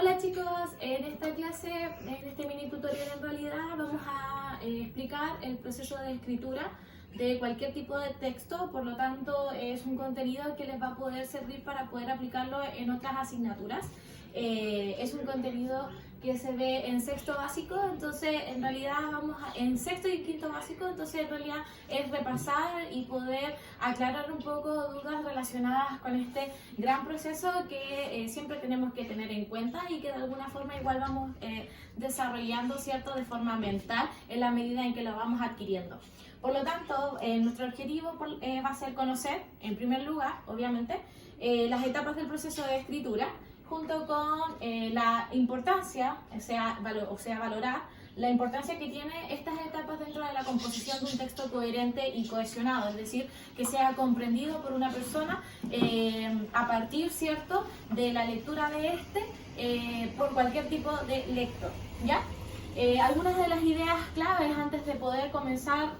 Hola chicos, en esta clase, en este mini tutorial en realidad vamos a explicar el proceso de escritura de cualquier tipo de texto, por lo tanto es un contenido que les va a poder servir para poder aplicarlo en otras asignaturas. Es un contenido que se ve en sexto básico, entonces en realidad en sexto y quinto básico, entonces en realidad es repasar y poder aclarar un poco dudas relacionadas con este gran proceso que siempre tenemos que tener en cuenta y que de alguna forma igual vamos desarrollando, ¿cierto?, de forma mental en la medida en que lo vamos adquiriendo. Por lo tanto, nuestro objetivo va a ser conocer, en primer lugar, obviamente, las etapas del proceso de escritura, junto con la importancia, o sea, valorar la importancia que tiene estas etapas dentro de la composición de un texto coherente y cohesionado, es decir, que sea comprendido por una persona a partir, ¿cierto?, de la lectura de por cualquier tipo de lector, ¿ya? Algunas de las ideas claves antes de poder comenzar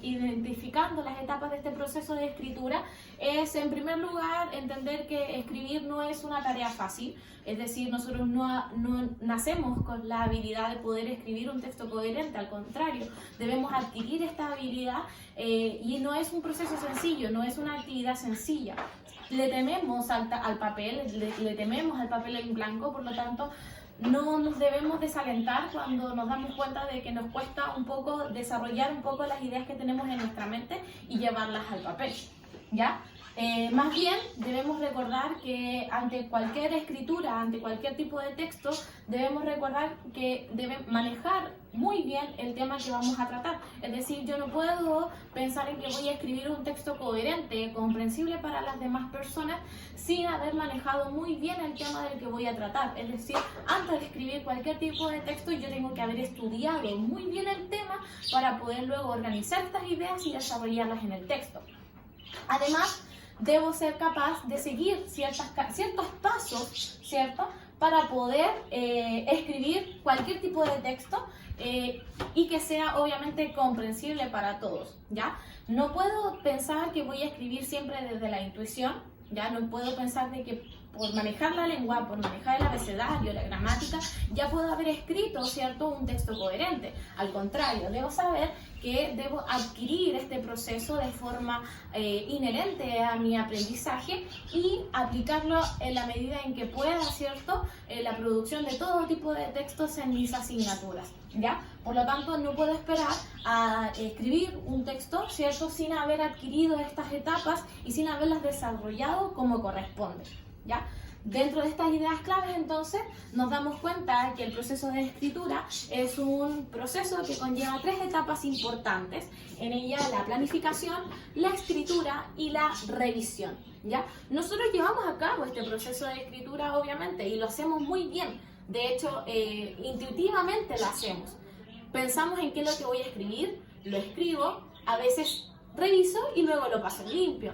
identificando las etapas de este proceso de escritura es, en primer lugar, entender que escribir no es una tarea fácil, es decir, nosotros no nacemos con la habilidad de poder escribir un texto coherente, al contrario, debemos adquirir esta habilidad y no es un proceso sencillo, no es una actividad sencilla. Le tememos al papel, le tememos al papel en blanco, por lo tanto, no nos debemos desalentar cuando nos damos cuenta de que nos cuesta un poco desarrollar un poco las ideas que tenemos en nuestra mente y llevarlas al papel, ¿ya? Más bien debemos recordar que ante cualquier escritura, ante cualquier tipo de texto, debemos recordar que debemos manejar muy bien el tema que vamos a tratar. Es decir, yo no puedo pensar en que voy a escribir un texto coherente, comprensible para las demás personas, sin haber manejado muy bien el tema del que voy a tratar. Es decir, antes de escribir cualquier tipo de texto, yo tengo que haber estudiado muy bien el tema para poder luego organizar estas ideas y desarrollarlas en el texto. Además, debo ser capaz de seguir ciertos pasos, ¿cierto?, para poder escribir cualquier tipo de texto y que sea obviamente comprensible para todos, ¿ya? No puedo pensar que voy a escribir siempre desde la intuición, ¿ya? No puedo pensar de que por manejar la lengua, por manejar el abecedario, la gramática, ya puedo haber escrito, ¿cierto?, un texto coherente. Al contrario, debo saber que debo adquirir este proceso de forma inherente a mi aprendizaje y aplicarlo en la medida en que pueda, ¿cierto?, la producción de todo tipo de textos en mis asignaturas, ¿ya? Por lo tanto, no puedo esperar a escribir un texto, ¿cierto?, sin haber adquirido estas etapas y sin haberlas desarrollado como corresponde, ¿ya? Dentro de estas ideas claves, entonces, nos damos cuenta que el proceso de escritura es un proceso que conlleva 3 etapas importantes. En ella, la planificación, la escritura y la revisión, ¿ya? Nosotros llevamos a cabo este proceso de escritura, obviamente, y lo hacemos muy bien. De hecho, intuitivamente lo hacemos. Pensamos en qué es lo que voy a escribir, lo escribo, a veces reviso y luego lo paso limpio.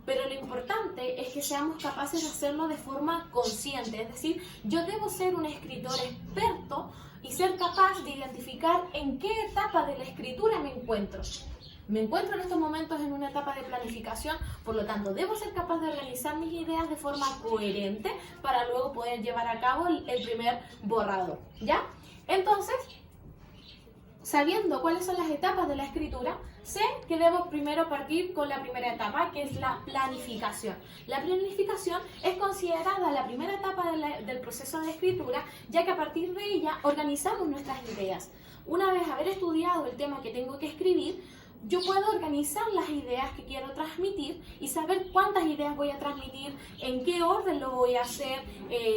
Pero lo importante es que seamos capaces de hacerlo de forma consciente, es decir, yo debo ser un escritor experto y ser capaz de identificar en qué etapa de la escritura me encuentro. Me encuentro en estos momentos en una etapa de planificación, por lo tanto debo ser capaz de organizar mis ideas de forma coherente para luego poder llevar a cabo el primer borrador, ¿ya? Entonces, sabiendo cuáles son las etapas de la escritura, sé que debo primero partir con la primera etapa, que es la planificación. La planificación es considerada la primera etapa del proceso de escritura, ya que a partir de ella organizamos nuestras ideas. Una vez haber estudiado el tema que tengo que escribir, yo puedo organizar las ideas que quiero transmitir y saber cuántas ideas voy a transmitir, en qué orden lo voy a hacer,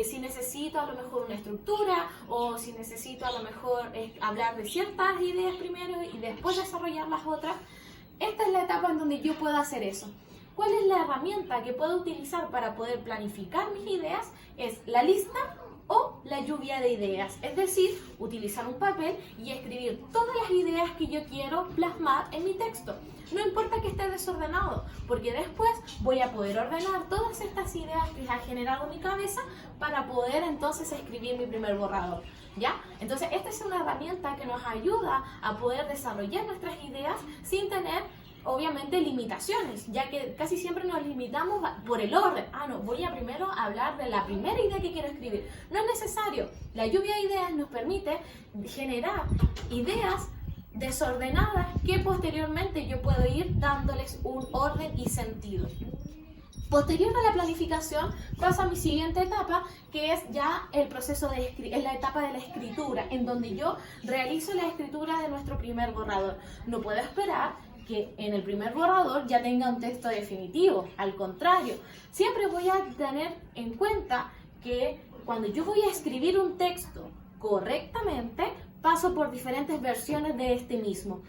si necesito a lo mejor una estructura o si necesito a lo mejor hablar de ciertas ideas primero y después desarrollar las otras. Esta es la etapa en donde yo puedo hacer eso. ¿Cuál es la herramienta que puedo utilizar para poder planificar mis ideas? Es la lista o la lluvia de ideas, es decir, utilizar un papel y escribir todas las ideas que yo quiero plasmar en mi texto. No importa que esté desordenado, porque después voy a poder ordenar todas estas ideas que ha generado mi cabeza para poder entonces escribir mi primer borrador, ¿ya? Entonces, esta es una herramienta que nos ayuda a poder desarrollar nuestras ideas sin tener obviamente limitaciones, ya que casi siempre nos limitamos por el orden. No, voy a primero hablar de la primera idea que quiero escribir. No es necesario. La lluvia de ideas nos permite generar ideas desordenadas que posteriormente yo puedo ir dándoles un orden y sentido. Posterior a la planificación pasa a mi siguiente etapa, que es ya el proceso es la etapa de la escritura, en donde yo realizo la escritura de nuestro primer borrador. No puedo esperar que en el primer borrador ya tenga un texto definitivo, al contrario, siempre voy a tener en cuenta que cuando yo voy a escribir un texto correctamente, paso por diferentes versiones de este mismo.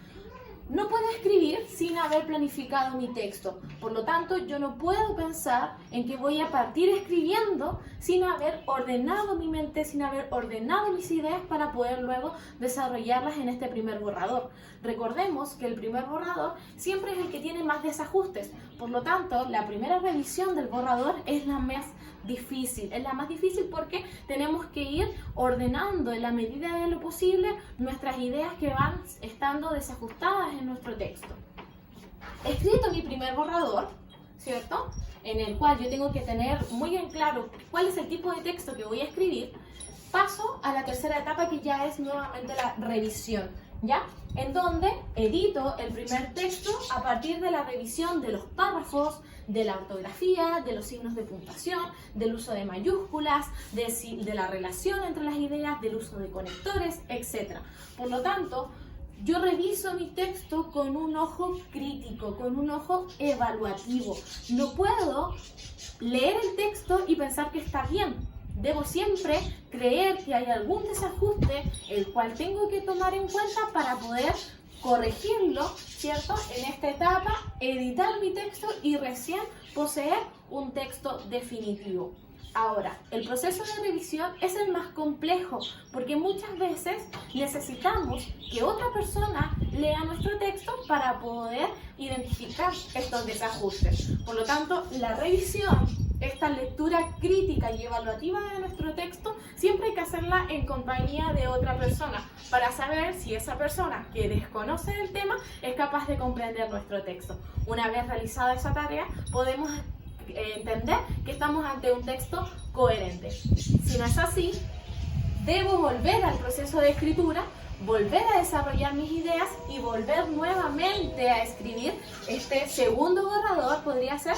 No puedo escribir sin haber planificado mi texto, por lo tanto yo no puedo pensar en que voy a partir escribiendo sin haber ordenado mi mente, sin haber ordenado mis ideas para poder luego desarrollarlas en este primer borrador. Recordemos que el primer borrador siempre es el que tiene más desajustes, por lo tanto la primera revisión del borrador es la más difícil, porque tenemos que ir ordenando en la medida de lo posible nuestras ideas que van estando desajustadas en nuestro texto. Escrito mi primer borrador, ¿cierto? En el cual yo tengo que tener muy en claro cuál es el tipo de texto que voy a escribir, paso a la tercera etapa, que ya es nuevamente la revisión, ¿ya? En donde edito el primer texto a partir de la revisión de los párrafos, de la ortografía, de los signos de puntuación, del uso de mayúsculas, de la relación entre las ideas, del uso de conectores, etc. Por lo tanto, yo reviso mi texto con un ojo crítico, con un ojo evaluativo. No puedo leer el texto y pensar que está bien. Debo siempre creer que hay algún desajuste el cual tengo que tomar en cuenta para poder corregirlo, ¿cierto? En esta etapa, editar mi texto y recién poseer un texto definitivo. Ahora, el proceso de revisión es el más complejo porque muchas veces necesitamos que otra persona lea nuestro texto para poder identificar estos desajustes. Por lo tanto, la revisión, esta lectura crítica y evaluativa de nuestro texto, siempre hay que hacerla en compañía de otra persona para saber si esa persona que desconoce el tema es capaz de comprender nuestro texto. Una vez realizada esa tarea, podemos entender que estamos ante un texto coherente. Si no es así, debo volver al proceso de escritura, volver a desarrollar mis ideas y volver nuevamente a escribir este segundo borrador, podría ser,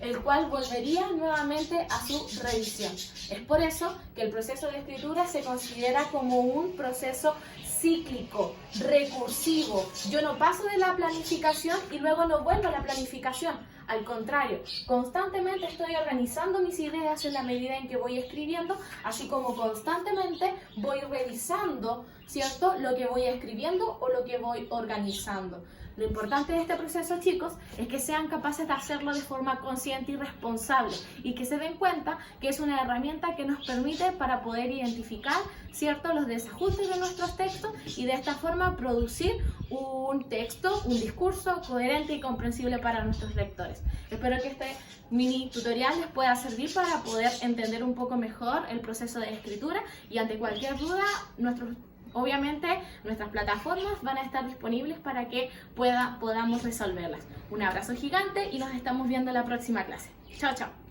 el cual volvería nuevamente a su revisión. Es por eso que el proceso de escritura se considera como un proceso cíclico, recursivo. Yo no paso de la planificación y luego no vuelvo a la planificación. Al contrario, constantemente estoy organizando mis ideas en la medida en que voy escribiendo, así como constantemente voy revisando, ¿cierto?, lo que voy escribiendo o lo que voy organizando. Lo importante de este proceso, chicos, es que sean capaces de hacerlo de forma consciente y responsable y que se den cuenta que es una herramienta que nos permite para poder identificar, ¿cierto?, los desajustes de nuestros textos y de esta forma producir un texto, un discurso coherente y comprensible para nuestros lectores. Espero que este mini tutorial les pueda servir para poder entender un poco mejor el proceso de escritura y ante cualquier duda, obviamente nuestras plataformas van a estar disponibles para que podamos resolverlas. Un abrazo gigante y nos estamos viendo en la próxima clase. Chao, chao.